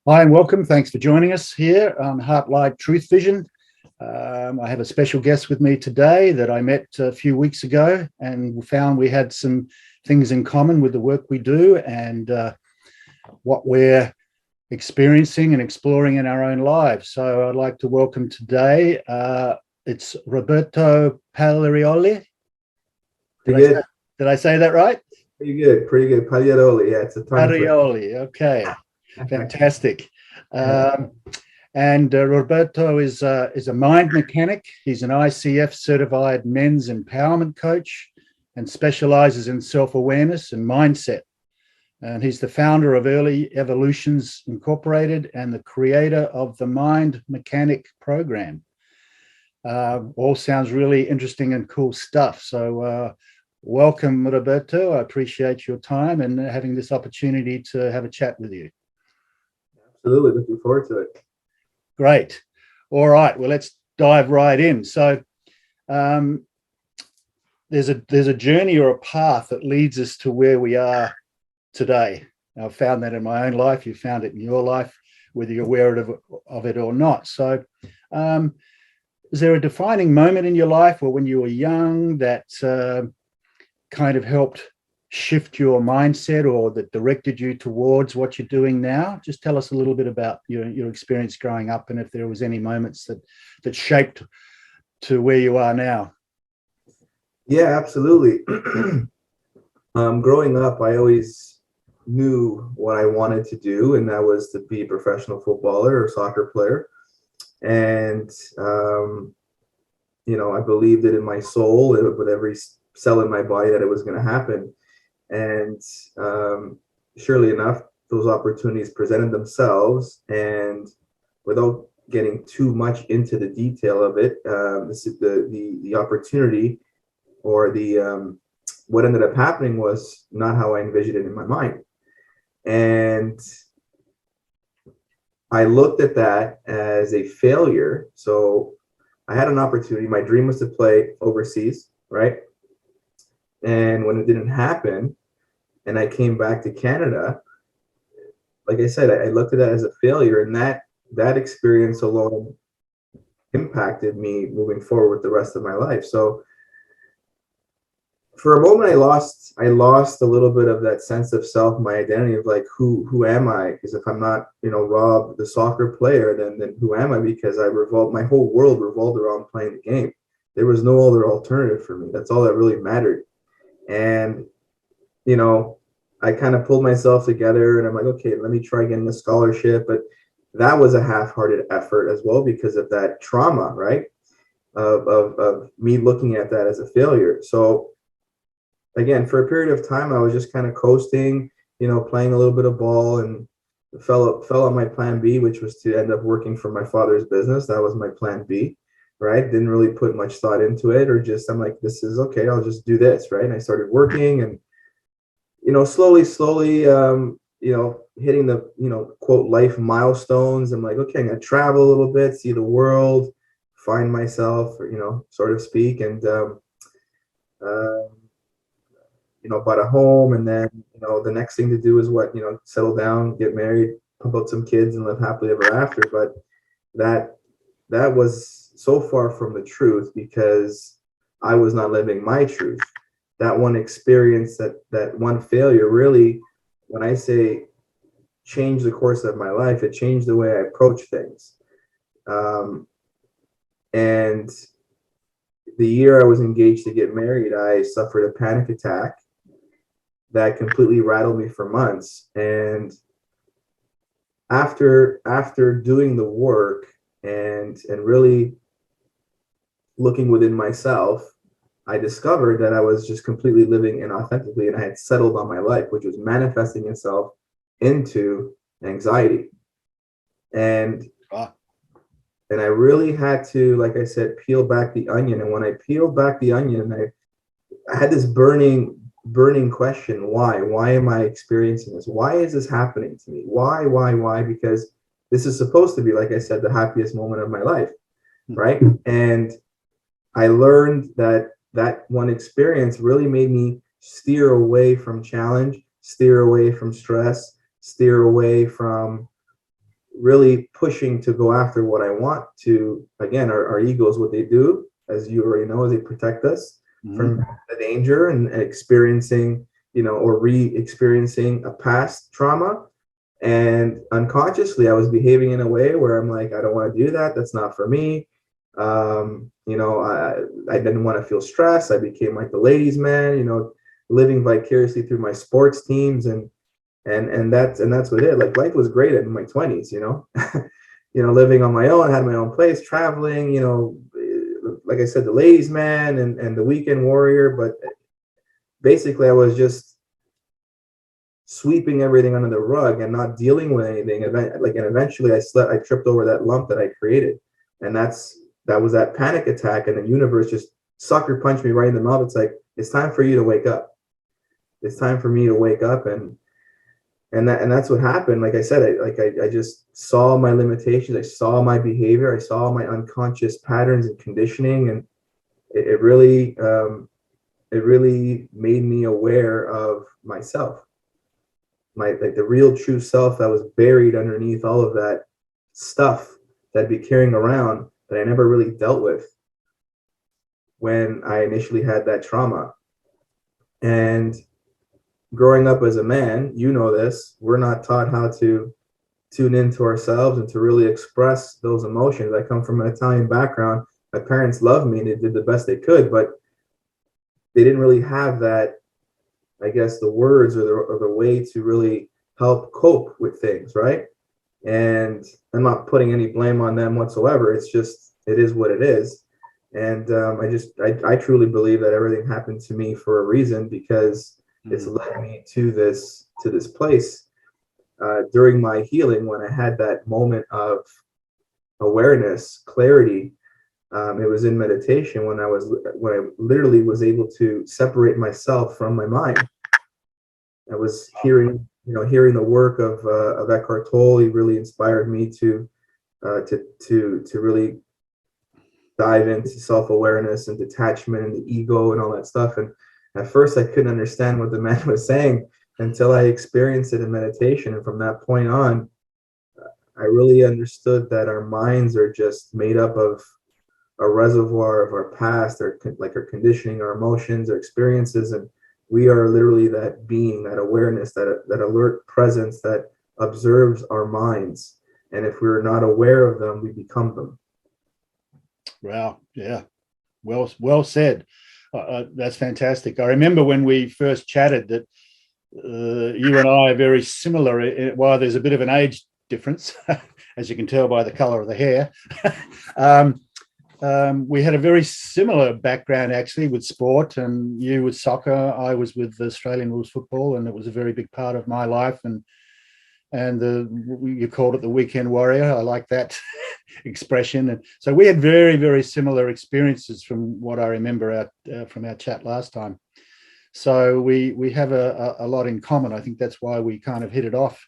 Hi and welcome. Thanks for joining us here on Heartlight Truth Vision. I have a special guest with me today that I met a few weeks ago and found we had some things in common with the work we do and what we're experiencing and exploring in our own lives. So I'd like to welcome today, it's Roberto Pagliaroli. Did I say that right? Pretty good. Pagliaroli, yeah, it's a tongue twister. Pagliaroli, okay. Fantastic. And Roberto is a mind mechanic. He's an ICF certified men's empowerment coach and specializes in self-awareness and mindset. And he's the founder of Early Evolutions Incorporated and the creator of the Mind Mechanic program. All sounds really interesting and cool stuff. So welcome, Roberto. I appreciate your time and having this opportunity to have a chat with you. Absolutely, looking forward to it. Great. All right. Well, let's dive right in. So, there's a journey or a path that leads us to where we are today. I've found that in my own life. You found it in your life, whether you're aware of it or not. So, is there a defining moment in your life, or when you were young, that kind of helped shift your mindset or that directed you towards what you're doing now? Just tell us a little bit about your experience growing up and if there was any moments that shaped to where you are now. Yeah, absolutely. Growing up, I always knew what I wanted to do, and that was to be a professional footballer or soccer player. And, I believed it in my soul, with every cell in my body, that it was going to happen. And surely enough, those opportunities presented themselves. And without getting too much into the detail of it, the opportunity or what ended up happening was not how I envisioned it in my mind. And I looked at that as a failure. So I had an opportunity. My dream was to play overseas, right? And when it didn't happen, and I came back to Canada, like I said, I looked at that as a failure, and that experience alone impacted me moving forward with the rest of my life. So for a moment, I lost a little bit of that sense of self, my identity of like, who am I? Because if I'm not, Rob, the soccer player, then who am I? Because my whole world revolved around playing the game. There was no other alternative for me. That's all that really mattered. And I kind of pulled myself together and I'm like, okay, let me try getting a scholarship. But that was a half-hearted effort as well because of that trauma, right? Of me looking at that as a failure. So again, for a period of time, I was just kind of coasting, playing a little bit of ball, and fell on my plan B, which was to end up working for my father's business. That was my plan B, right? Didn't really put much thought into it, or just, I'm like, this is okay, I'll just do this, right? And I started working and, slowly, hitting the, quote, life milestones. I'm like, okay, I'm going to travel a little bit, see the world, find myself, sort of speak. And, bought a home. And then, the next thing to do is what, settle down, get married, pump out some kids and live happily ever after. But that was so far from the truth because I was not living my truth. That one experience, that one failure really, when I say changed the course of my life, it changed the way I approach things. And the year I was engaged to get married, I suffered a panic attack that completely rattled me for months. And after doing the work and really looking within myself, I discovered that I was just completely living inauthentically, and I had settled on my life, which was manifesting itself into anxiety. And I really had to, like I said, peel back the onion. And when I peeled back the onion, I had this burning question. Why am I experiencing this? Why is this happening to me? Why? Because this is supposed to be, like I said, the happiest moment of my life, right? And I learned that one experience really made me steer away from challenge, steer away from stress, steer away from really pushing to go after what I want to. Again, our egos, what they do, as you already know, is they protect us from the danger and experiencing, or re-experiencing a past trauma. And unconsciously, I was behaving in a way where I'm like, I don't want to do that. That's not for me. I didn't want to feel stress. I became like the ladies' man, living vicariously through my sports teams, and that's what it. Like, life was great in my 20s, living on my own, had my own place, traveling, like I said, the ladies' man and the weekend warrior. But basically, I was just sweeping everything under the rug and not dealing with anything. And eventually I tripped over that lump that I created. And that was that panic attack. And the universe just sucker punched me right in the mouth. It's like, it's time for you to wake up. It's time for me to wake up. And that's what happened. Like I said, I just saw my limitations. I saw my behavior. I saw my unconscious patterns and conditioning. And it really made me aware of myself. The real true self that was buried underneath all of that stuff that I'd be carrying around that I never really dealt with when I initially had that trauma. And growing up as a man, this, we're not taught how to tune into ourselves and to really express those emotions. I come from an Italian background. My parents loved me and they did the best they could, but they didn't really have that, I guess, the words or the way to really help cope with things, right? And I'm not putting any blame on them whatsoever. It's just, it is what it is. And I truly believe that everything happened to me for a reason, because it's led me to this place during my healing, when I had that moment of awareness, clarity. It was in meditation when I literally was able to separate myself from my mind. I was hearing the work of Eckhart Tolle. He really inspired me to really dive into self-awareness and detachment and the ego and all that stuff. And at first, I couldn't understand what the man was saying until I experienced it in meditation. And from that point on, I really understood that our minds are just made up of a reservoir of our past, our conditioning, our emotions, our experiences, and we are literally that being, that awareness, that alert presence that observes our minds. And if we're not aware of them, we become them. Wow. Yeah. Well said. That's fantastic. I remember when we first chatted that you and I are very similar. While there's a bit of an age difference, as you can tell by the color of the hair. We had a very similar background, actually, with sport, and you with soccer. I was with Australian rules football, and it was a very big part of my life. And you called it the weekend warrior. I like that expression. And so we had very, very similar experiences from what I remember from our chat last time. So we have a lot in common. I think that's why we kind of hit it off.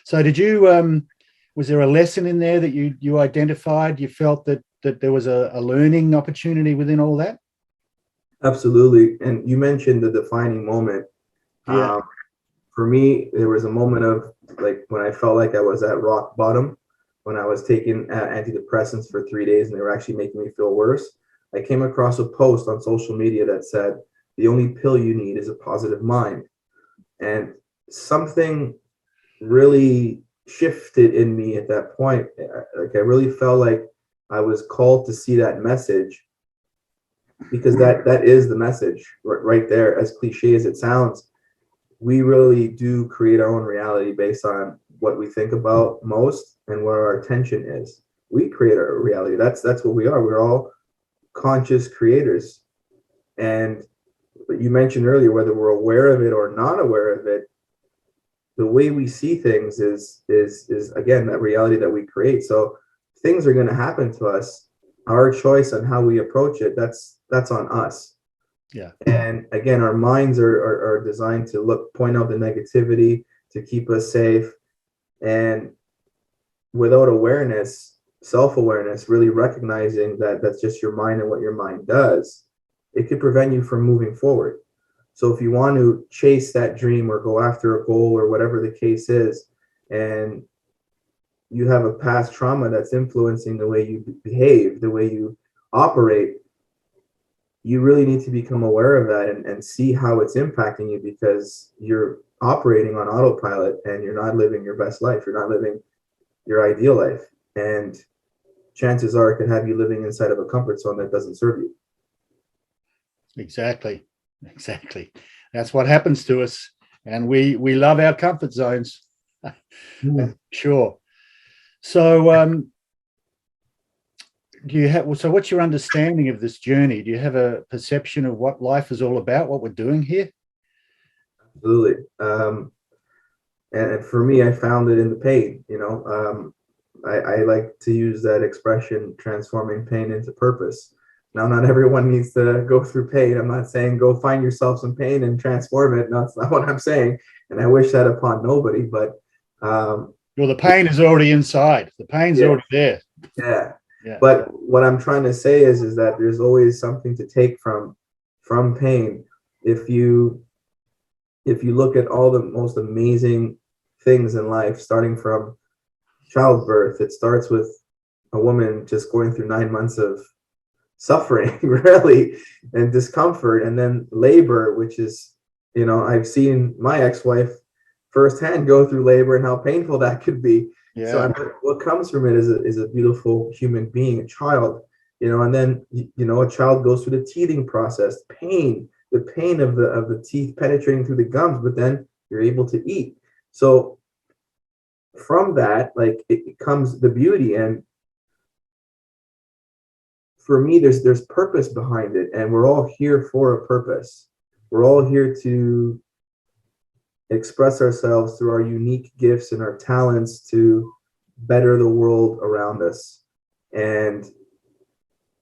So did you? Was there a lesson in there that you identified? You felt that there was a learning opportunity within all that? Absolutely. And you mentioned the defining moment. Yeah. For me, there was a moment of when I felt like I was at rock bottom, when I was taking antidepressants for 3 days and they were actually making me feel worse. I came across a post on social media that said, the only pill you need is a positive mind. And something really shifted in me at that point. I really felt like I was called to see that message, because that is the message right there. As cliche as it sounds, we really do create our own reality based on what we think about most and where our attention is. We create our reality. That's what we are. We're all conscious creators. And you mentioned earlier, whether we're aware of it or not aware of it, the way we see things is again that reality that we create. So things are going to happen to us. Our choice on how we approach it, that's on us. Yeah. And again, our minds are designed to point out the negativity, to keep us safe. And without awareness, self-awareness, really recognizing that that's just your mind and what your mind does, it could prevent you from moving forward. So if you want to chase that dream or go after a goal or whatever the case is, and you have a past trauma that's influencing the way you behave, the way you operate, you really need to become aware of that and see how it's impacting you, because you're operating on autopilot and you're not living your best life. You're not living your ideal life. And chances are it could have you living inside of a comfort zone that doesn't serve you. Exactly. That's what happens to us. And we love our comfort zones. Sure. So so what's your understanding of this journey? Do you have a perception of what life is all about, what we're doing here? Absolutely. And for me, I found it in the pain. I like to use that expression, transforming pain into purpose. Now, not everyone needs to go through pain. I'm not saying go find yourself some pain and transform it. No, that's not what I'm saying. And I wish that upon nobody, but well, the pain is already inside. The pain's already there. Yeah. But what I'm trying to say is that there's always something to take from pain. If you look at all the most amazing things in life, starting from childbirth, it starts with a woman just going through 9 months of suffering, really, and discomfort, and then labor, which is, I've seen my ex-wife firsthand go through labor and how painful that could be. Yeah. So what comes from it is a beautiful human being, a child, and then a child goes through the teething process, the pain of the teeth penetrating through the gums, but then you're able to eat. So from that, like, it comes the beauty. And for me, there's purpose behind it, and we're all here for a purpose. We're all here to express ourselves through our unique gifts and our talents to better the world around us. And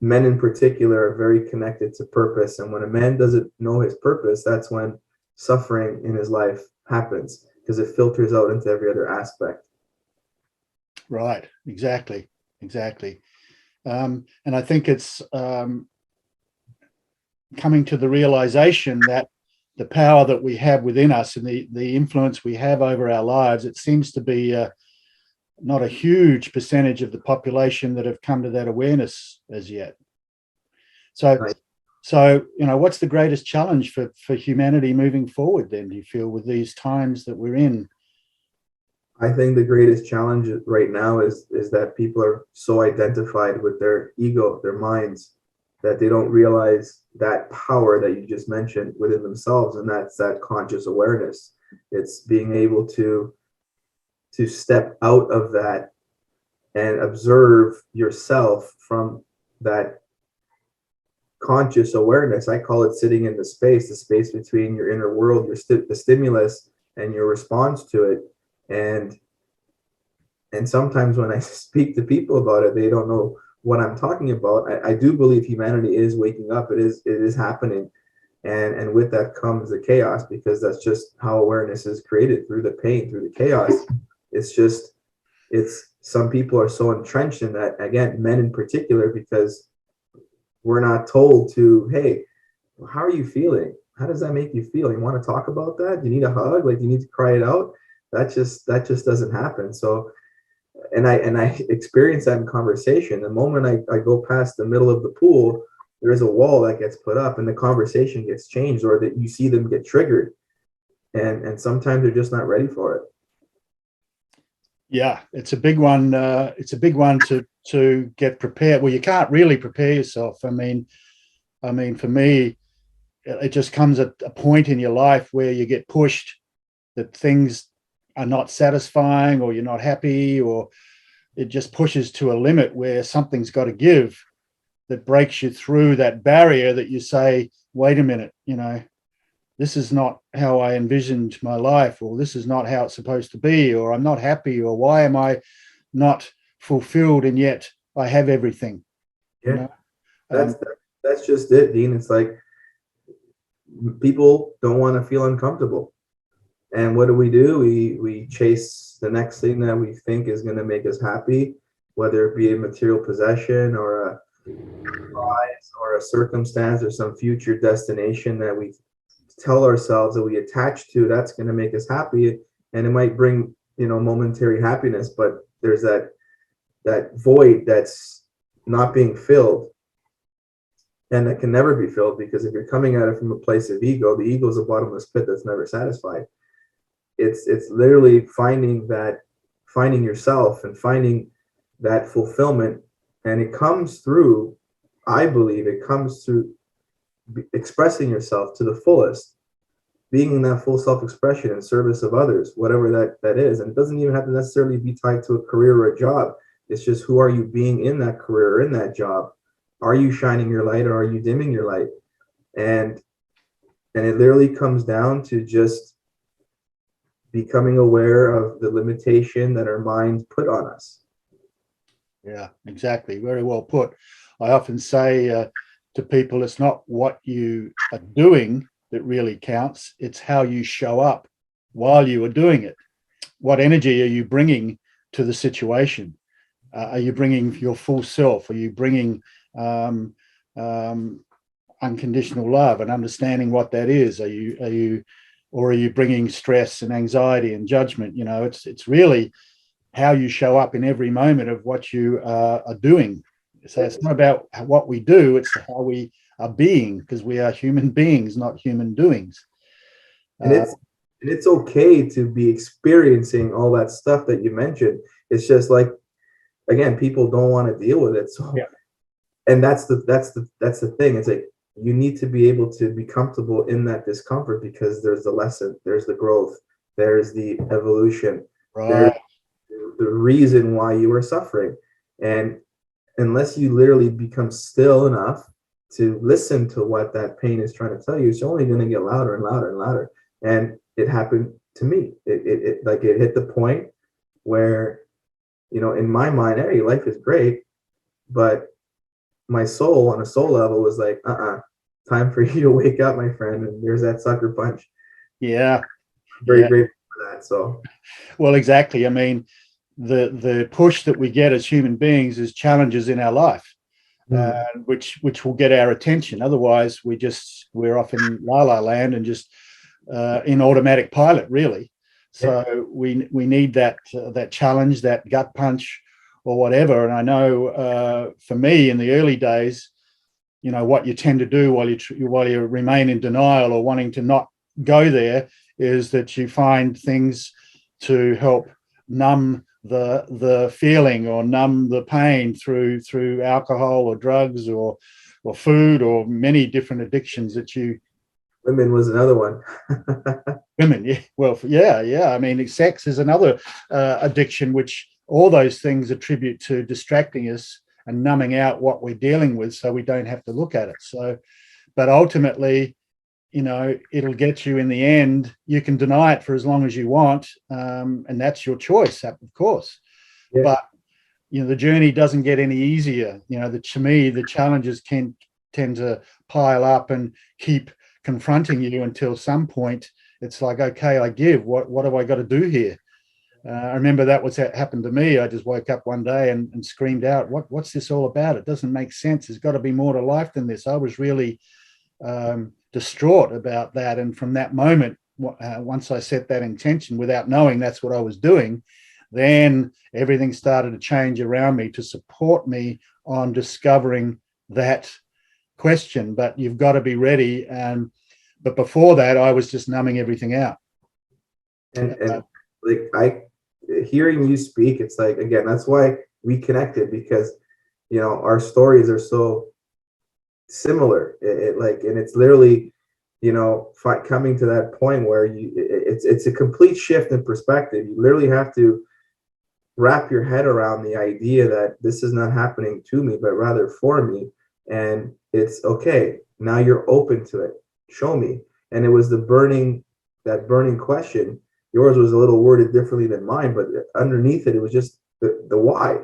men in particular are very connected to purpose. And when a man doesn't know his purpose, that's when suffering in his life happens, because it filters out into every other aspect. Right. Exactly. And I think it's coming to the realization that the power that we have within us and the influence we have over our lives, it seems to be not a huge percentage of the population that have come to that awareness as yet. So, Right. So what's the greatest challenge for humanity moving forward then, do you feel, with these times that we're in? I think the greatest challenge right now is that people are so identified with their ego, their minds, that they don't realize that power that you just mentioned within themselves, and that's that conscious awareness. It's being able to step out of that and observe yourself from that conscious awareness. I call it sitting in the space between your inner world, the stimulus, and your response to it. And sometimes when I speak to people about it, they don't know what I'm talking about. I do believe humanity is waking up. It is happening. And with that comes the chaos, because that's just how awareness is created, through the pain, through the chaos. It's some people are so entrenched in that, again, men in particular, because we're not told to, hey, how are you feeling? How does that make you feel? You want to talk about that? Do you need a hug? Like, you need to cry it out? That just doesn't happen. So, and I experience that in conversation. The moment I go past the middle of the pool, there is a wall that gets put up, and the conversation gets changed, or that you see them get triggered, and sometimes they're just not ready for it. Yeah, it's a big one. It's a big one to get prepared. Well, you can't really prepare yourself. I mean, for me, it just comes at a point in your life where you get pushed, that things are not satisfying, or you're not happy, or it just pushes to a limit where something's got to give, that breaks you through that barrier, that you say, wait a minute, this is not how I envisioned my life, or this is not how it's supposed to be, or I'm not happy, or why am I not fulfilled, and yet I have everything. Yeah, that's just it, Dean. It's like, people don't want to feel uncomfortable. And what do? We chase the next thing that we think is going to make us happy, whether it be a material possession, or a prize, or a circumstance, or some future destination that we tell ourselves that we attach to, that's going to make us happy. And it might bring, momentary happiness, but there's that void that's not being filled, and that can never be filled, because if you're coming at it from a place of ego, the ego is a bottomless pit that's never satisfied. It's literally finding yourself and finding that fulfillment, and it comes through, I believe it comes through expressing yourself to the fullest, being in that full self-expression in service of others, whatever that is. And it doesn't even have to necessarily be tied to a career or a job. It's just, who are you being in that career or in that job? Are you shining your light, or are you dimming your light? And it literally comes down to just becoming aware of the limitation that our minds put on us. Yeah, exactly. Very well put. I often say to people, it's not what you are doing that really counts. It's how you show up while you are doing it. What energy are you bringing to the situation? Are you bringing your full self? Are you bringing unconditional love and understanding what that is? Are you bringing stress and anxiety and judgment? You know, it's really how you show up in every moment of what you are doing. So it's not about what we do, it's how we are being, because we are human beings, not human doings. And it's okay to be experiencing all that stuff that you mentioned. It's just like, again, people don't want to deal with it. So yeah. And that's the thing. It's like, you need to be able to be comfortable in that discomfort, because there's the lesson, there's the growth, there's the evolution, right. There's the reason why you are suffering. And unless you literally become still enough to listen to what that pain is trying to tell you, it's only going to get louder and louder and louder. And it happened to me. It hit the point where, you know, in my mind, hey, life is great, but my soul, on a soul level, was like, time for you to wake up, my friend. And there's that sucker punch. Yeah. Very grateful for that. So, well, exactly. I mean, the push that we get as human beings is challenges in our life, which will get our attention. Otherwise, we're off in la la land and just in automatic pilot, really. So we need that challenge, that gut punch, or whatever. And I know for me, in the early days, you know, what you tend to do while you remain in denial or wanting to not go there is that you find things to help numb the feeling or numb the pain through alcohol or drugs or food, or many different addictions that you. Women was another one. Women, yeah. Well, yeah. I mean, sex is another addiction, which all those things attribute to distracting us and numbing out what we're dealing with, so we don't have to look at it. So, but ultimately, you know, it'll get you in the end. You can deny it for as long as you want, and that's your choice, of course. Yeah. But you know, the journey doesn't get any easier. You know, to me, the challenges tend to pile up and keep confronting you until some point it's like, okay, I give. What have I got to do here? I remember that happened to me. I just woke up one day and screamed out, "What's this all about? It doesn't make sense. There's got to be more to life than this." I was really distraught about that. And from that moment, once I set that intention without knowing that's what I was doing, then everything started to change around me to support me on discovering that question. But you've got to be ready. But before that, I was just numbing everything out. And like hearing you speak, it's like, again, that's why we connected, because, you know, our stories are so similar. And it's literally, you know, coming to that point where it's a complete shift in perspective. You literally have to wrap your head around the idea that this is not happening to me, but rather for me. And it's okay. Now you're open to it. Show me. And it was that burning question. Yours was a little worded differently than mine, but underneath it, it was just the why,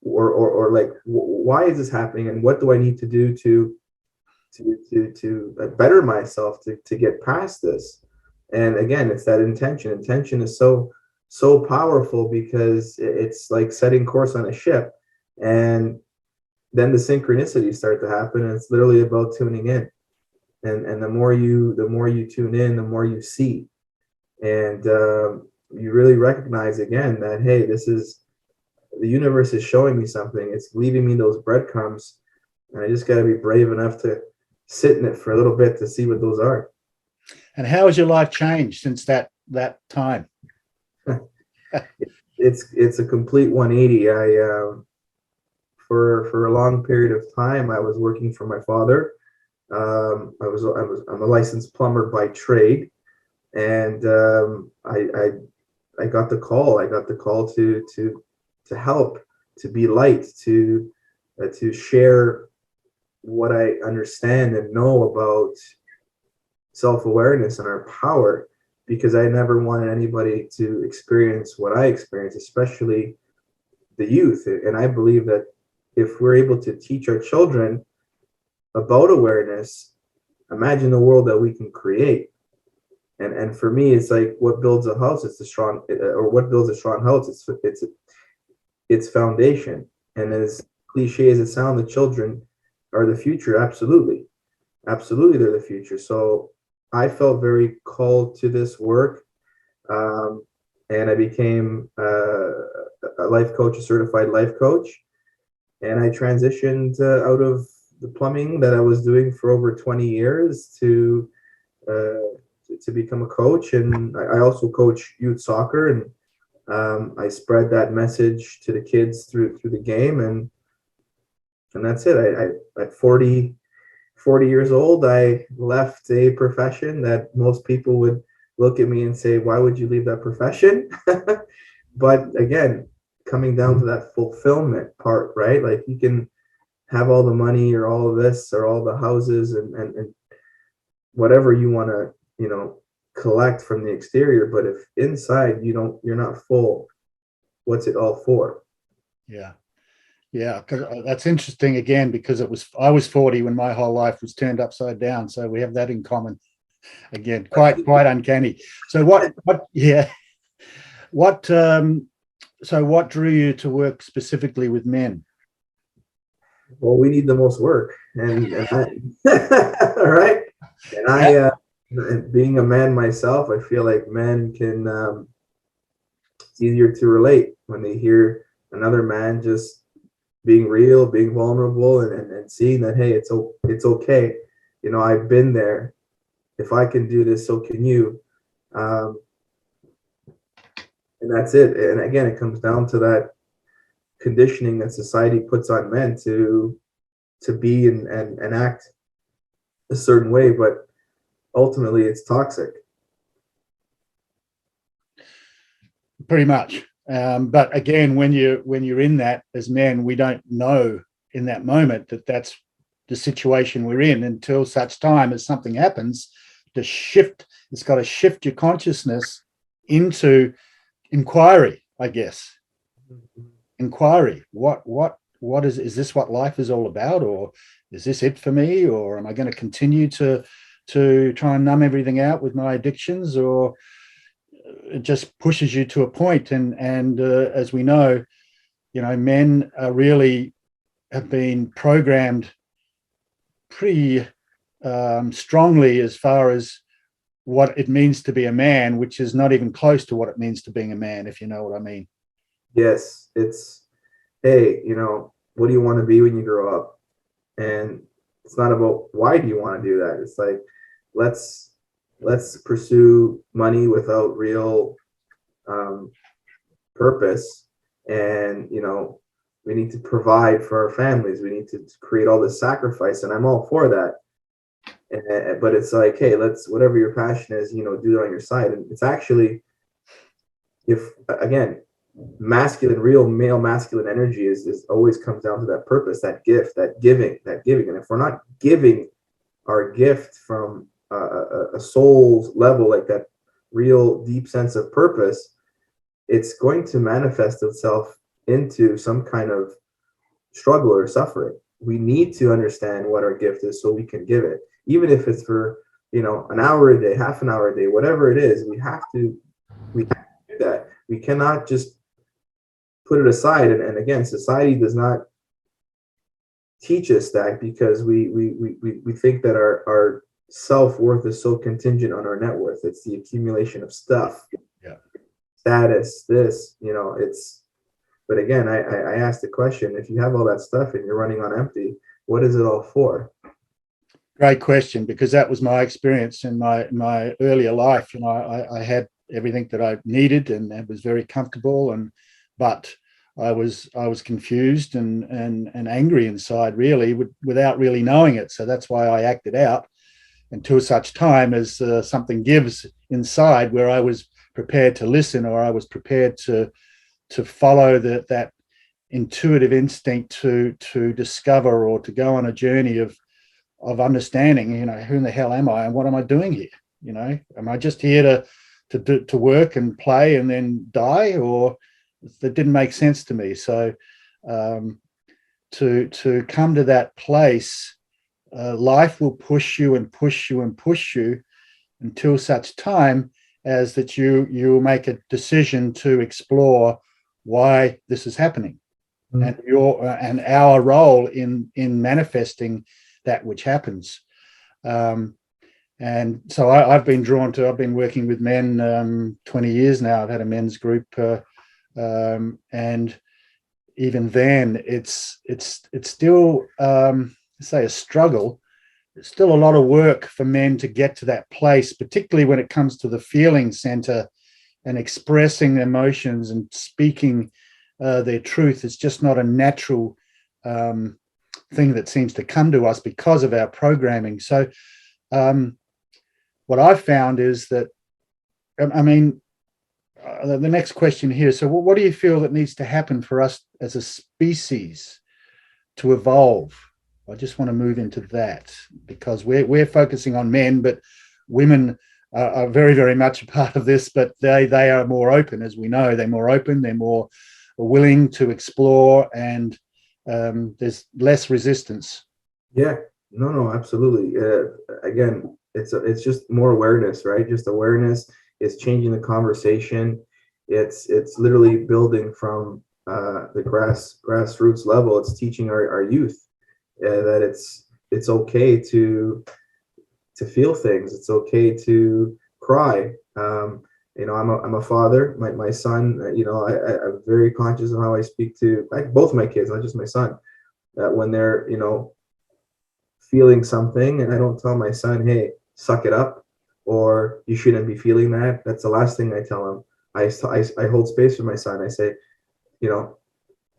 or like, why is this happening, and what do I need to do to better myself to get past this? And again, it's that intention. Intention is so powerful, because it's like setting course on a ship, and then the synchronicities start to happen, and it's literally about tuning in. And the more you tune in, the more you see. And you really recognize again that, hey, this is the universe is showing me something. It's leaving me those breadcrumbs, and I just got to be brave enough to sit in it for a little bit to see what those are. And how has your life changed since that time? It's a complete 180. For a long period of time, I was working for my father. I'm a licensed plumber by trade, and I got the call. I got the call to help, to be light, to share what I understand and know about self-awareness and our power, because I never wanted anybody to experience what I experienced, especially the youth. And I believe that if we're able to teach our children about awareness, imagine the world that we can create. And for me, it's like, what builds a house? It's the strong, or what builds a strong house? It's foundation. And as cliche as it sounds, the children are the future. Absolutely, absolutely, they're the future. So I felt very called to this work, and I became a life coach, a certified life coach, and I transitioned out of the plumbing that I was doing for over 20 years to become a coach. And I also coach youth soccer, and I spread that message to the kids through the game, and that's it. I at 40 years old, I left a profession that most people would look at me and say, why would you leave that profession? But again, coming down to that fulfillment part, right? Like, you can have all the money or all of this or all the houses and whatever you want to, collect from the exterior, but if inside you're not full, what's it all for? Yeah. Yeah, that's interesting again, because I was 40 when my whole life was turned upside down. So we have that in common. Again, quite uncanny. So what drew you to work specifically with men? Well, we need the most work, and all right. And being a man myself, I feel like men can, it's easier to relate when they hear another man just being real, being vulnerable, and seeing that, hey, it's okay. I've been there. If I can do this, so can you. And that's it. And again, it comes down to that conditioning that society puts on men to be and act a certain way, but ultimately it's toxic. Pretty much. But again, when you're in that as men, we don't know in that moment that that's the situation we're in until such time as something happens to shift. It's got to shift your consciousness into inquiry, I guess. Inquiry. What is this what life is all about, or is this it for me, or am I going to continue to try and numb everything out with my addictions, or it just pushes you to a point. And as we know, men are really have been programmed pretty strongly as far as what it means to be a man, which is not even close to what it means to being a man, if you know what I mean. Yes, it's, hey, what do you want to be when you grow up? And it's not about why do you want to do that. It's like, let's pursue money without real purpose. And we need to provide for our families. We need to create all this sacrifice, and I'm all for that. But it's like, hey, let's, whatever your passion is, do it on your side. And it's actually, if again, real male masculine energy is always comes down to that purpose, that gift, that giving. And if we're not giving our gift from a soul's level, like that real deep sense of purpose, it's going to manifest itself into some kind of struggle or suffering. We need to understand what our gift is so we can give it, even if it's for an hour a day, half an hour a day, whatever it is. We have to do that. We cannot just put it aside. And again, society does not teach us that, because we think that our self-worth is so contingent on our net worth. It's the accumulation of stuff, Yeah. status, this, it's But again, I asked the question: if you have all that stuff and you're running on empty, what is it all for? Great question, because that was my experience in my earlier life. You know, I had everything that I needed, and it was very comfortable, but I was confused and angry inside, really, without really knowing it. So that's why I acted out until such time as something gives inside, where I was prepared to listen, or I was prepared to follow that intuitive instinct to discover, or to go on a journey of understanding, you know, who in the hell am I and what am I doing here? You know, am I just here to work and play and then die? Or that didn't make sense to me. So to come to that place, life will push you and push you and push you until such time as that you make a decision to explore why this is happening, and our role in manifesting that which happens. And so I've been working with men 20 years now. I've had a men's group, and even then it's still say a struggle. It's still a lot of work for men to get to that place, particularly when it comes to the feeling center and expressing emotions and speaking their truth. It's just not a natural thing that seems to come to us because of our programming. So what I've found is that, I mean, the next question here. So what do you feel that needs to happen for us as a species to evolve? I just want to move into that, because we're focusing on men, but women are very, very much a part of this, but they are more open. As we know, they're more open, they're more willing to explore, and there's less resistance. Yeah, no, absolutely. Again, it's just more awareness, right? Just awareness is changing the conversation. It's literally building from the grassroots level. It's teaching our youth that it's okay to feel things. It's okay to cry. You know, I'm a father. My son, you know, I'm very conscious of how I speak to both my kids, not just my son. That when they're, you know, feeling something, and I don't tell my son, hey, suck it up, or you shouldn't be feeling that. That's the last thing I tell him. I hold space for my son. I say, you know,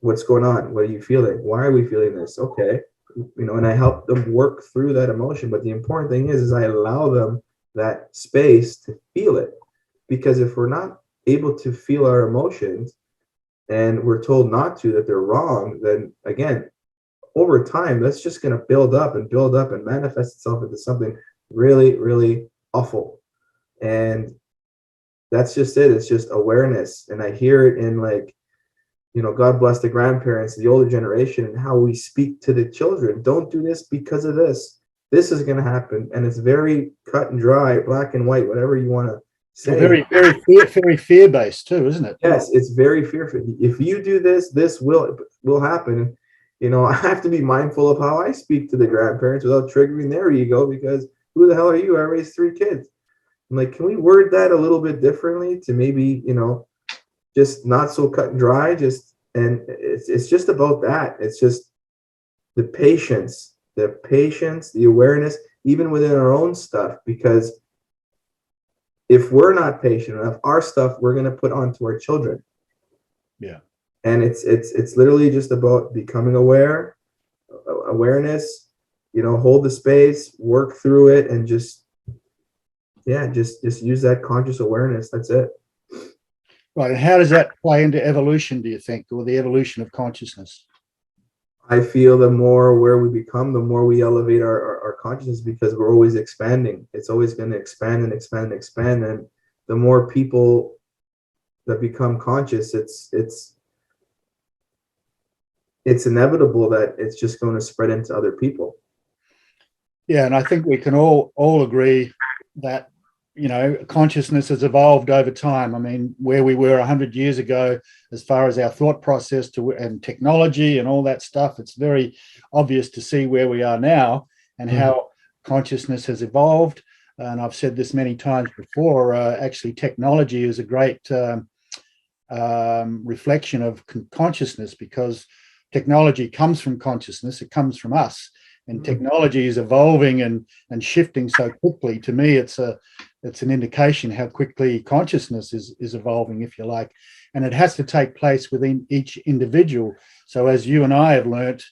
what's going on? What are you feeling? Why are we feeling this? Okay. You know, and I help them work through that emotion. But the important thing is I allow them that space to feel it. Because if we're not able to feel our emotions and we're told not to, that they're wrong, then again, over time, that's just going to build up and manifest itself into something really, really awful. And that's just it. It's just awareness. And I hear it in, like, you know, God bless the grandparents, the older generation, and how we speak to the children. Don't do this because of this. This is going to happen. And it's very cut and dry, black and white, whatever you want to say. Very, very fear-based too, isn't it? Yes, it's very fearful. If you do this, this will happen. You know, I have to be mindful of how I speak to the grandparents without triggering their ego, because who the hell are you? I raised 3 kids. I'm like, can we word that a little bit differently to maybe, you know, just not so cut and dry, and it's just about that. It's just the patience, the awareness, even within our own stuff, because if we're not patient enough, our stuff we're going to put onto our children. Yeah. And it's literally just about becoming awareness, you know, hold the space, work through it, and just use that conscious awareness. That's it. Right. And how does that play into evolution, do you think, or the evolution of consciousness? I feel the more aware we become, the more we elevate our consciousness, because we're always expanding. It's always going to expand and expand and expand. And the more people that become conscious, it's inevitable that it's just going to spread into other people. Yeah, and I think we can all agree that, you know, consciousness has evolved over time. I mean, where we were 100 years ago, as far as our thought process and technology and all that stuff, it's very obvious to see where we are now and how consciousness has evolved. And I've said this many times before, actually technology is a great reflection of consciousness, because technology comes from consciousness. It comes from us, and technology is evolving and shifting so quickly. To me, it's an indication how quickly consciousness is evolving, if you like, and it has to take place within each individual. So as you and I have learnt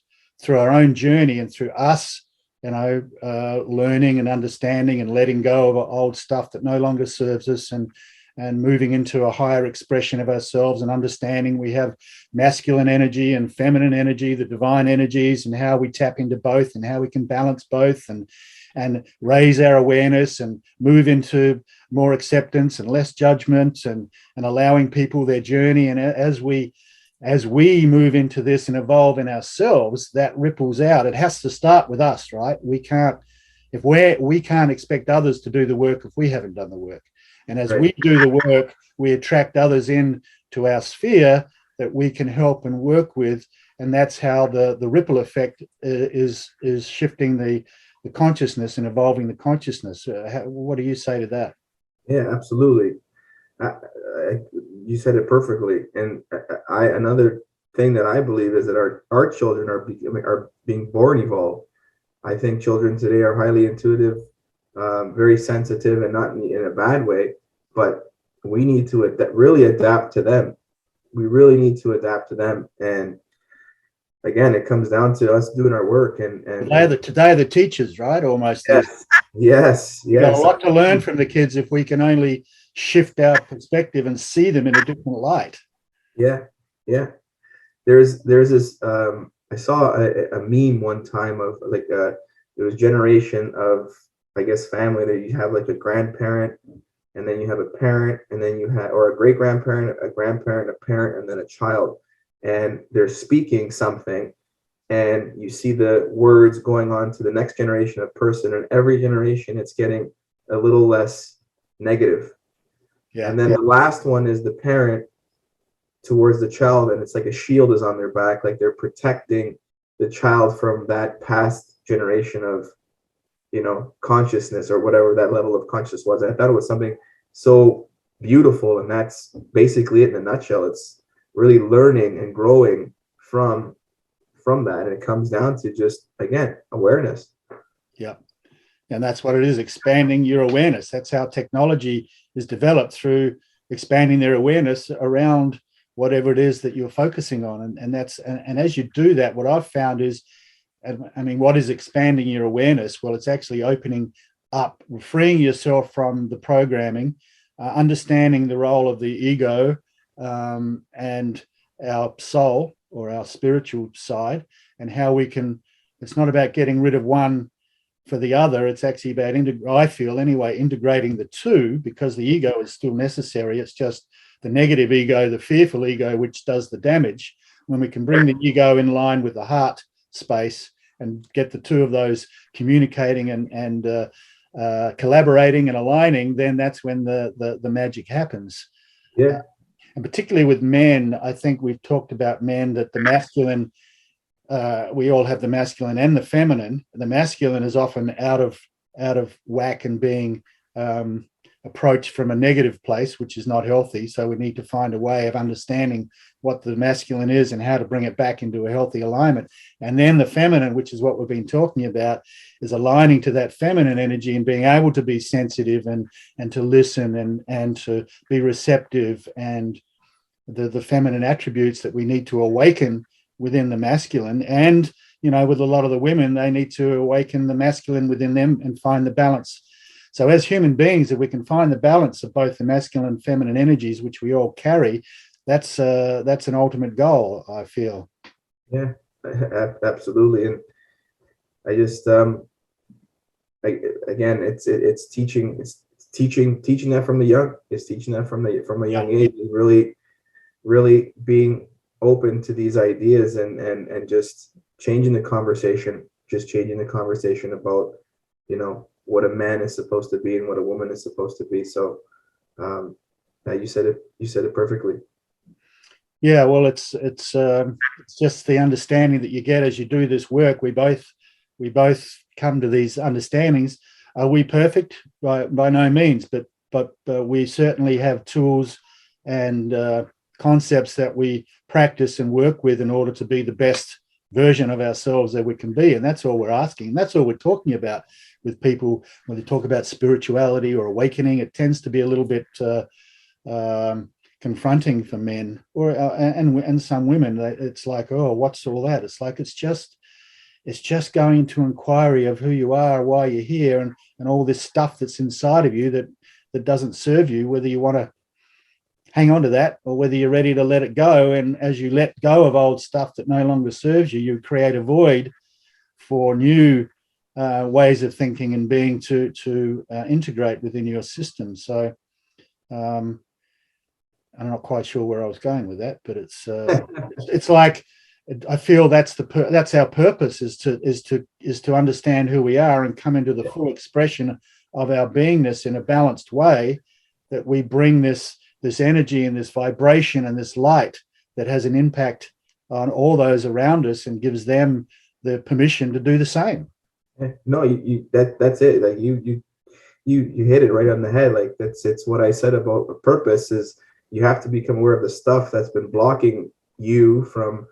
through our own journey and through us, learning and understanding and letting go of old stuff that no longer serves us, and moving into a higher expression of ourselves, and understanding we have masculine energy and feminine energy, the divine energies, and how we tap into both and how we can balance both, and raise our awareness and move into more acceptance and less judgment, and allowing people their journey. And as we move into this and evolve in ourselves, that ripples out. It has to start with us, right? We can't expect others to do the work if we haven't done the work. And as we do the work, we attract others in to our sphere that we can help and work with. And that's how the ripple effect is shifting the consciousness and evolving the consciousness. What do you say to that? Yeah, absolutely. You said it perfectly. And another thing that I believe is that our children are being born evolved. I think children today are highly intuitive, very sensitive, and not in a bad way, but we need to really adapt to them. We really need to adapt to them. And again, it comes down to us doing our work. And today the teachers, right? Almost. Yes. We've got a lot to learn from the kids if we can only shift our perspective and see them in a different light. Yeah. There's this. I saw a meme one time of like it was generation of, I guess, family, that you have like a grandparent, and then you have a parent, and then you have, or a great grandparent, a grandparent, a parent, and then a child, and they're speaking something, and you see the words going on to the next generation of person, and every generation it's getting a little less negative. Yeah. And then the last one is the parent towards the child, and it's like a shield is on their back, like they're protecting the child from that past generation of, consciousness, or whatever that level of consciousness was. I thought it was something so beautiful, and that's basically it in a nutshell. It's really learning and growing from that, and it comes down to just, again, awareness. Yeah, and that's what it is, expanding your awareness. That's how technology is developed, through expanding their awareness around whatever it is that you're focusing on. And as you do that, what I've found is, what is expanding your awareness? Well, it's actually opening up, freeing yourself from the programming, understanding the role of the ego and our soul, or our spiritual side, and how we can, it's not about getting rid of one for the other. It's actually about, I feel anyway, integrating the two, because the ego is still necessary. It's just the negative ego, the fearful ego, which does the damage. When we can bring the ego in line with the heart space and get the two of those communicating and collaborating and aligning, then that's when the magic happens. Yeah. And particularly with men, I think we've talked about men, that the masculine, we all have the masculine and the feminine. The masculine is often out of whack and being approached from a negative place, which is not healthy. So we need to find a way of understanding what the masculine is and how to bring it back into a healthy alignment. And then the feminine, which is what we've been talking about, is aligning to that feminine energy and being able to be sensitive and to listen and to be receptive, and the feminine attributes that we need to awaken within the masculine. And, with a lot of the women, they need to awaken the masculine within them and find the balance. So as human beings, if we can find the balance of both the masculine and feminine energies, which we all carry, that's an ultimate goal, I feel. Yeah, absolutely. And I just, again, it's teaching that from the young. It's teaching that from a young age, really being open to these ideas and just changing the conversation about, what a man is supposed to be and what a woman is supposed to be. So you said it perfectly. Yeah, well, it's just the understanding that you get as you do this work. We both come to these understandings. Are we perfect? By no means, but we certainly have tools and concepts that we practice and work with in order to be the best version of ourselves that we can be. And that's all we're asking. And that's all we're talking about with people when they talk about spirituality or awakening. It tends to be a little bit confronting for men or and some women. It's like, oh, what's all that? It's like it's just going into inquiry of who you are, why you're here, and all this stuff that's inside of you that doesn't serve you, whether you want to hang on to that or whether you're ready to let it go. And as you let go of old stuff that no longer serves you, you create a void for new ways of thinking and being to integrate within your system. So I'm not quite sure where I was going with that, but it's like I feel that's our purpose is to understand who we are and come into the full expression of our beingness in a balanced way, that we bring this energy and this vibration and this light that has an impact on all those around us and gives them the permission to do the same. No, that's it. Like you hit it right on the head. Like it's what I said about a purpose is you have to become aware of the stuff that's been blocking you from,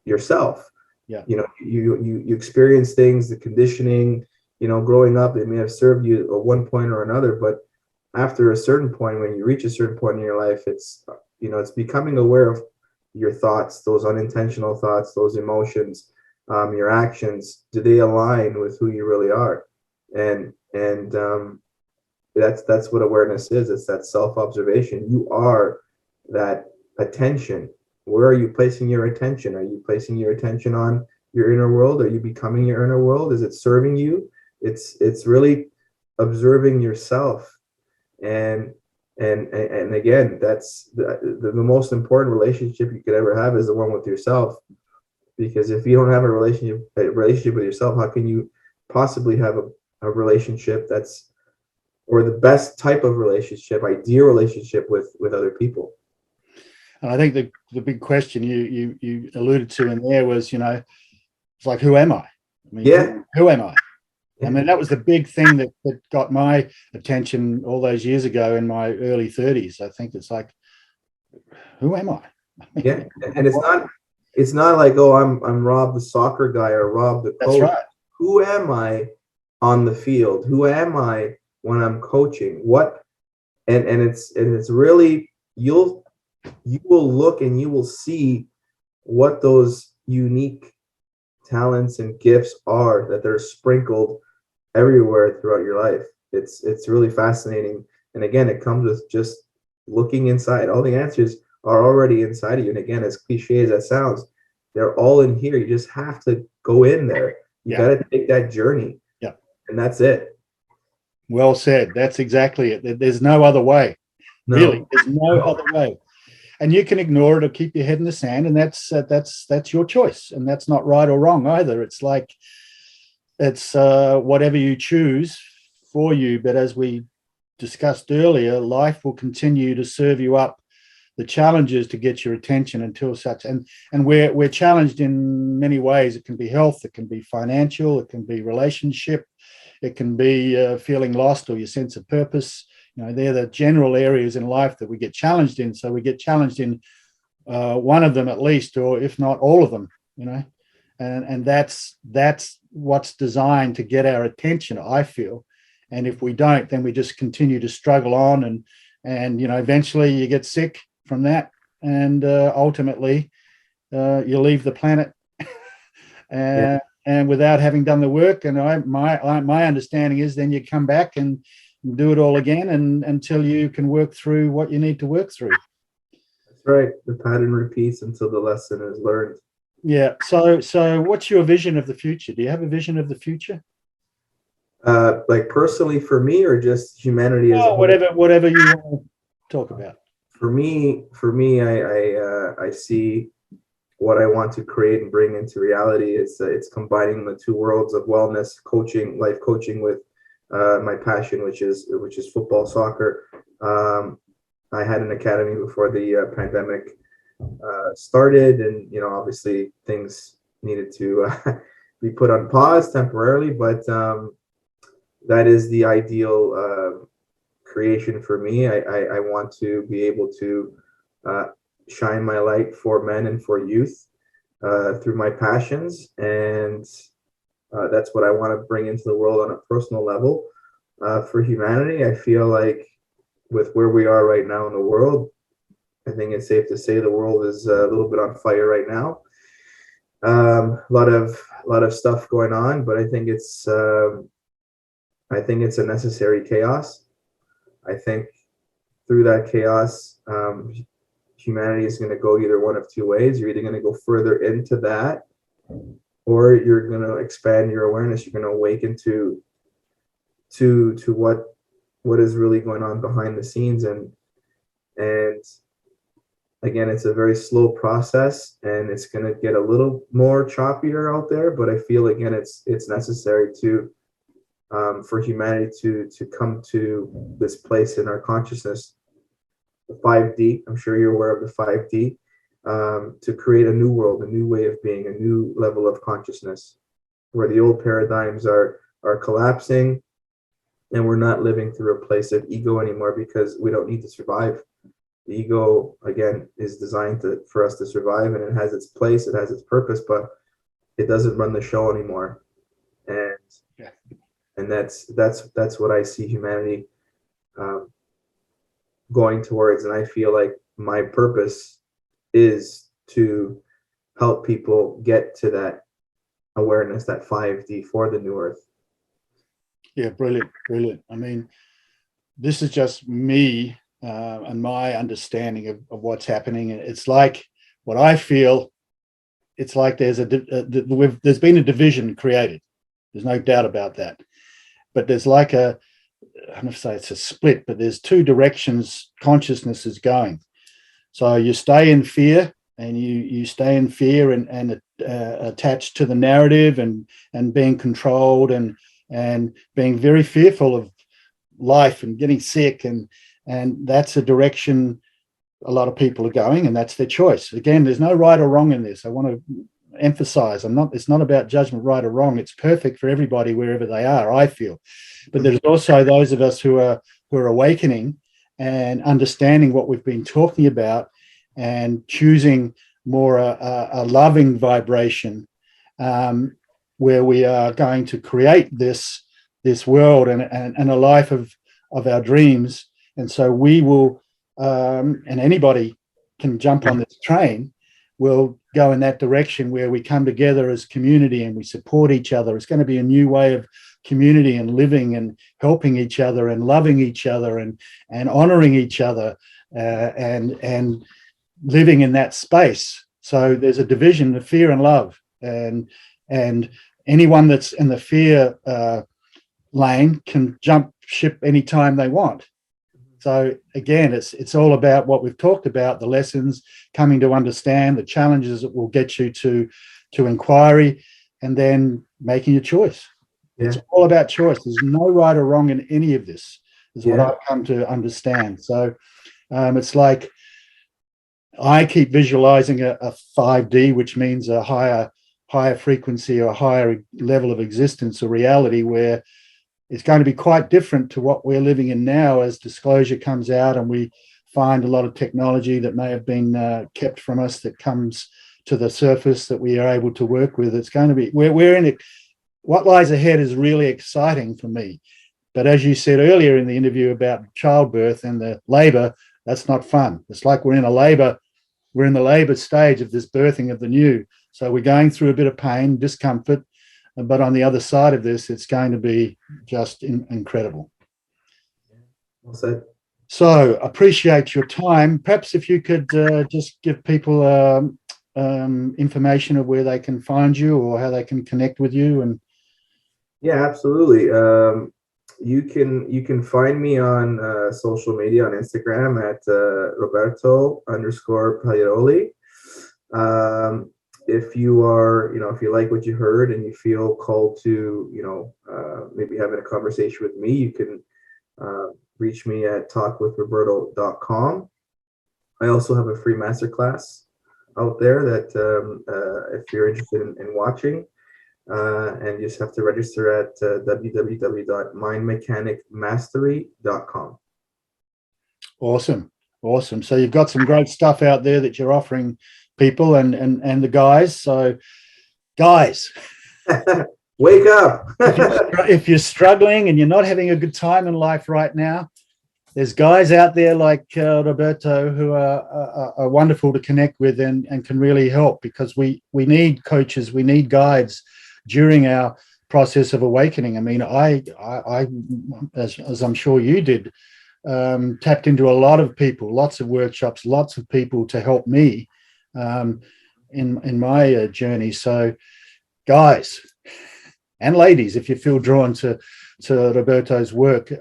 yourself. Yeah. You experience things, the conditioning, growing up, it may have served you at one point or another, but after a certain point, when you reach a certain point in your life, it's becoming aware of your thoughts, those unintentional thoughts, those emotions, your actions. Do they align with who you really are? And that's what awareness is. It's that self-observation. You are that attention. Where are you placing your attention? Are you placing your attention on your inner world? Are you becoming your inner world? Is it serving you? It's really observing yourself. And again, that's the most important relationship you could ever have is the one with yourself. Because if you don't have a relationship with yourself, how can you possibly have a relationship or the best type of relationship, ideal relationship with other people? And I think the big question you alluded to in there was, it's like, who am I? Who am I? I mean, that was the big thing that got my attention all those years ago in my early 30s. I think it's like, who am I? Yeah, and it's not like, oh, I'm Rob the soccer guy or Rob the coach. That's right. Who am I on the field? Who am I when I'm coaching? What? And it's really you will look and you will see what those unique talents and gifts are that they're sprinkled everywhere throughout your life. It's really fascinating. And again, it comes with just looking inside. All the answers are already inside of you. And again, as cliche as that sounds, they're all in here. You just have to go in there. You got to take that journey. Yeah. And that's it. Well said. That's exactly it. There's no other way. No. Really, there's no other way. And you can ignore it or keep your head in the sand, and that's your choice. And that's not right or wrong either. It's like it's whatever you choose for you. But as we discussed earlier, life will continue to serve you up the challenges to get your attention until such. And we're challenged in many ways. It can be health, it can be financial, it can be relationship, it can be feeling lost or your sense of purpose. They're the general areas in life that we get challenged in. So we get challenged in one of them at least, or if not all of them, and that's what's designed to get our attention, I feel. And if we don't, then we just continue to struggle on, and eventually you get sick from that, and ultimately you leave the planet and without having done the work. And my understanding is then you come back and do it all again, and until you can work through what you need to work through. That's right. The pattern repeats until the lesson is learned. Yeah. So what's your vision of the future? Do you have a vision of the future? Like personally for me, or just humanity as a whole? Whatever you want to talk about. For me, I see what I want to create and bring into reality. It's combining the two worlds of wellness coaching, life coaching, with my passion, which is football, soccer. I had an academy before the pandemic started, and obviously things needed to be put on pause temporarily, but that is the ideal creation for me. I want to be able to shine my light for men and for youth through my passions, and that's what I want to bring into the world on a personal level for humanity. I feel like with where we are right now in the world, I think it's safe to say the world is a little bit on fire right now. A lot of stuff going on, but I think it's a necessary chaos. I think through that chaos, humanity is going to go either one of two ways. You're either going to go further into that, or you're going to expand your awareness. You're going to awaken to what is really going on behind the scenes, and again, it's a very slow process, and it's going to get a little more choppier out there. But I feel again, it's necessary to for humanity to come to this place in our consciousness, the 5D. I'm sure you're aware of the 5D, to create a new world, a new way of being, a new level of consciousness, where the old paradigms are collapsing, and we're not living through a place of ego anymore, because we don't need to survive. The ego, again, is designed for us to survive, and it has its place, it has its purpose, but it doesn't run the show anymore. And Yeah. and that's what I see humanity going towards. And I feel like my purpose is to help people get to that awareness, that 5D for the new earth. Yeah, brilliant, brilliant. I mean, this is just me and my understanding of what's happening. It's like what I feel. It's like there's been a division created. There's no doubt about that. But there's like I don't know if say it's a split, but there's two directions consciousness is going. So you stay in fear, and you stay in fear and attached to the narrative and being controlled and being very fearful of life and getting sick, and that's a direction a lot of people are going, and that's their choice. Again, there's no right or wrong in this. I want to emphasize, it's not about judgment, right or wrong. It's perfect for everybody wherever they are, I feel. But there's also those of us who are awakening and understanding what we've been talking about, and choosing more a loving vibration, where we are going to create this world and a life of our dreams. And so we will, and anybody can jump on this train, will go in that direction where we come together as community and we support each other. It's going to be a new way of community and living and helping each other and loving each other and honoring each other, and living in that space. So there's a division of fear and love, and anyone that's in the fear lane can jump ship anytime they want. So again, it's all about what we've talked about, the lessons, coming to understand, the challenges that will get you to inquiry, and then making a choice. Yeah. It's all about choice. There's no right or wrong in any of this, is what I've come to understand. So it's like I keep visualizing a 5D, which means a higher frequency or a higher level of existence or reality, where it's going to be quite different to what we're living in now as disclosure comes out and we find a lot of technology that may have been kept from us that comes to the surface that we are able to work with. It's going to be, we're in it. What lies ahead is really exciting for me. But as you said earlier in the interview about childbirth and the labor, that's not fun. It's like we're in the labor stage of this birthing of the new. So we're going through a bit of pain, discomfort, but on the other side of this, it's going to be just incredible. Well said. So appreciate your time. Perhaps if you could just give people information of where they can find you or how they can connect with you. And yeah, absolutely. You can find me on social media on Instagram at Roberto_Pagliaroli. If you are, if you like what you heard and you feel called to, maybe having a conversation with me, you can reach me at talkwithroberto.com. I also have a free masterclass out there that if you're interested in watching, and you just have to register at www.mindmechanicmastery.com. Awesome. Awesome. So you've got some great stuff out there that you're offering people and the guys. So guys, Wake up. if you're struggling and you're not having a good time in life right now, there's guys out there like Roberto who are wonderful to connect with and can really help, because we need coaches, we need guides during our process of awakening. I mean, I as I'm sure you did, tapped into a lot of people, lots of workshops, lots of people to help me in my journey. So guys and ladies, if you feel drawn to Roberto's work,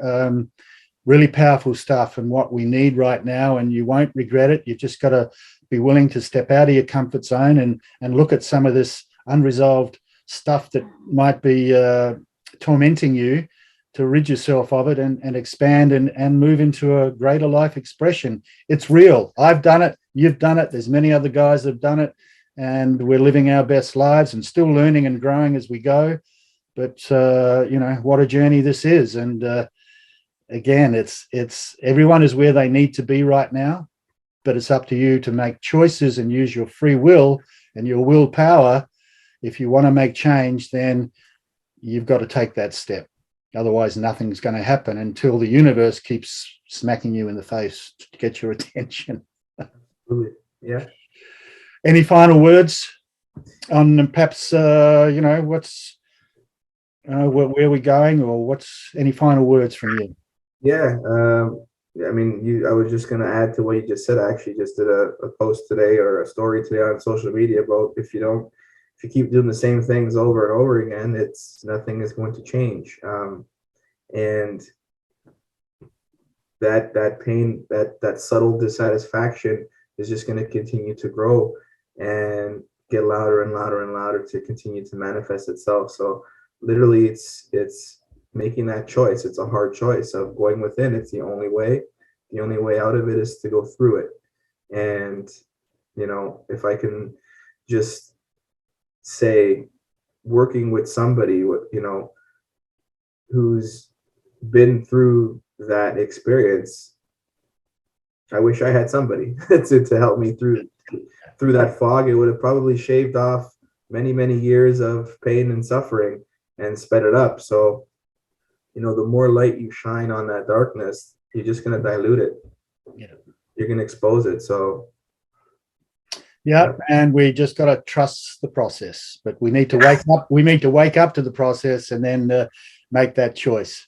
really powerful stuff and what we need right now, and you won't regret it. You've just got to be willing to step out of your comfort zone and look at some of this unresolved stuff that might be tormenting you, to rid yourself of it and expand and move into a greater life expression. It's real. I've done it. You've done it. There's many other guys that have done it, and we're living our best lives and still learning and growing as we go. But what a journey this is. And again, it's everyone is where they need to be right now, but it's up to you to make choices and use your free will and your willpower. If you want to make change, then you've got to take that step. Otherwise, nothing's going to happen until the universe keeps smacking you in the face to get your attention. Yeah. Any final words on perhaps, what's where we're going, or what's any final words from you? Yeah. I mean, I was just going to add to what you just said. I actually just did a post today, or a story today on social media, about if you keep doing the same things over and over again, nothing is going to change. And that pain, that subtle dissatisfaction is just going to continue to grow and get louder and louder and louder to continue to manifest itself. So literally it's making that choice. It's a hard choice of going within. It's the only way. The only way out of it is to go through it. And, if I can just say, working with somebody, who's been through that experience, I wish I had somebody to help me through that fog. It would have probably shaved off many, many years of pain and suffering and sped it up. So, the more light you shine on that darkness, you're just going to dilute it. Yeah. You're going to expose it. So, yeah, and we just got to trust the process. But we need to wake up. We need to wake up to the process and then make that choice.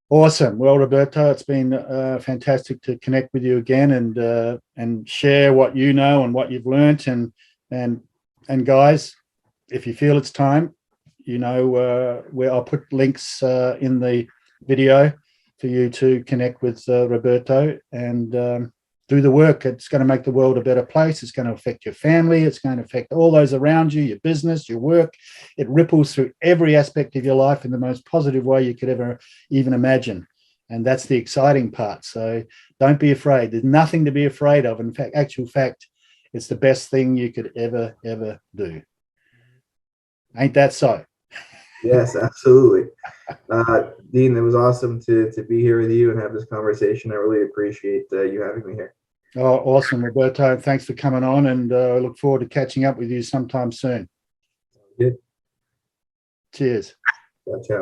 Awesome. Well, Roberto, it's been fantastic to connect with you again and share what you know and what you've learnt. And guys, if you feel it's time, where I'll put links in the video for you to connect with Roberto and do the work. It's going to make the world a better place. It's going to affect your family. It's going to affect all those around you, your business, your work. It ripples through every aspect of your life in the most positive way you could ever even imagine. And that's the exciting part. So don't be afraid. There's nothing to be afraid of. In fact, it's the best thing you could ever do. Ain't that so? Yes, absolutely. Dean, it was awesome to be here with you and have this conversation. I really appreciate you having me here. Oh, awesome, Roberto. Thanks for coming on, and I look forward to catching up with you sometime soon. Good. Cheers. Ciao.